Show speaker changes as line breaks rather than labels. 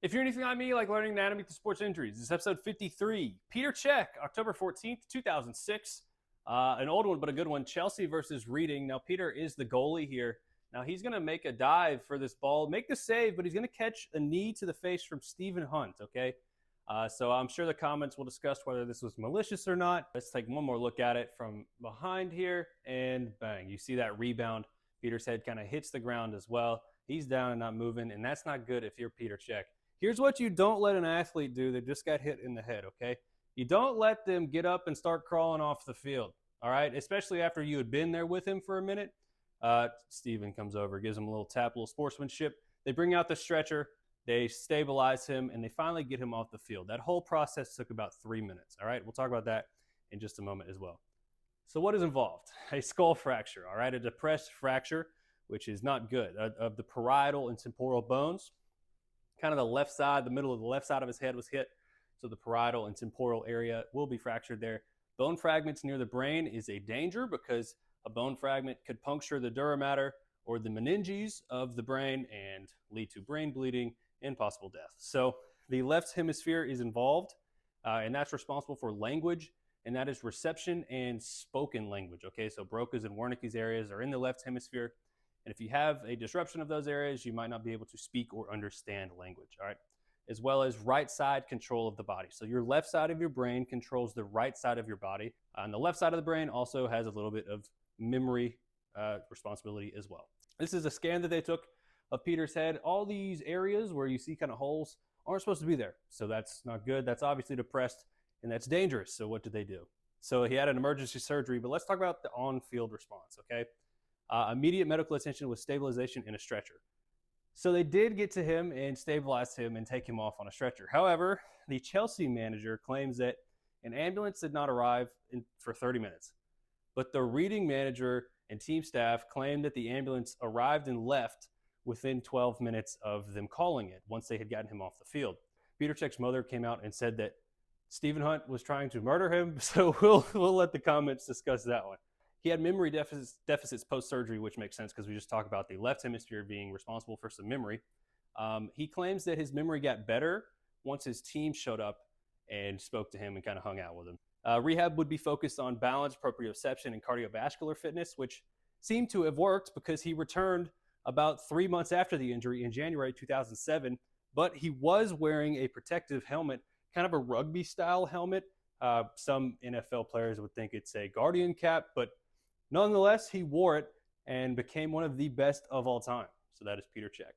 If you're anything like me, like learning anatomy through sports injuries, this is episode 53. Petr Cech, October 14th, 2006. An old one, but a good one. Chelsea versus Reading. Now, Peter is the goalie here. Now, he's going to make a dive for this ball, make the save, but he's going to catch a knee to the face from Stephen Hunt, okay? So I'm sure the comments will discuss whether this was malicious or not. Let's take one more look at it from behind here, and bang. You see that rebound. Peter's head kind of hits the ground as well. He's down and not moving, and that's not good if you're Petr Cech. Here's what you don't let an athlete do that just got hit in the head, okay? You don't let them get up and start crawling off the field, all right? Especially after you had been there with him for a minute. Steven comes over, gives him a little tap, a little sportsmanship. They bring out the stretcher, they stabilize him, and they finally get him off the field. That whole process took about 3 minutes, all right? We'll talk about that in just a moment as well. So what is involved? A skull fracture, all right? A depressed fracture, which is not good, of the parietal and temporal bones. Kind of the left side, the middle of the left side of his head was hit. So the parietal and temporal area will be fractured there. Bone fragments near the brain is a danger because a bone fragment could puncture the dura mater or the meninges of the brain and lead to brain bleeding and possible death. So the left hemisphere is involved, and that's responsible for language, and that is reception and spoken language. Okay, so Broca's and Wernicke's areas are in the left hemisphere. And if you have a disruption of those areas, you might not be able to speak or understand language, all right? As well as right side control of the body. So your left side of your brain controls the right side of your body. And the left side of the brain also has a little bit of memory responsibility as well. This is a scan that they took of Peter's head. All these areas where you see kind of holes aren't supposed to be there. So that's not good. That's obviously depressed and that's dangerous. So what did they do? So he had an emergency surgery, but let's talk about the on-field response, okay? Immediate medical attention with stabilization in a stretcher. So they did get to him and stabilize him and take him off on a stretcher. However, the Chelsea manager claims that an ambulance did not arrive for 30 minutes. But the Reading manager and team staff claimed that the ambulance arrived and left within 12 minutes of them calling it once they had gotten him off the field. Petr Cech's mother came out and said that Stephen Hunt was trying to murder him, so we'll let the comments discuss that one. He had memory deficits post-surgery, which makes sense because we just talked about the left hemisphere being responsible for some memory. He claims that his memory got better once his team showed up and spoke to him and kind of hung out with him. Rehab would be focused on balance, proprioception, and cardiovascular fitness, which seemed to have worked because he returned about 3 months after the injury in January 2007, but he was wearing a protective helmet, kind of a rugby-style helmet. Some NFL players would think it's a Guardian cap, but nonetheless, he wore it and became one of the best of all time. So that is Petr Cech.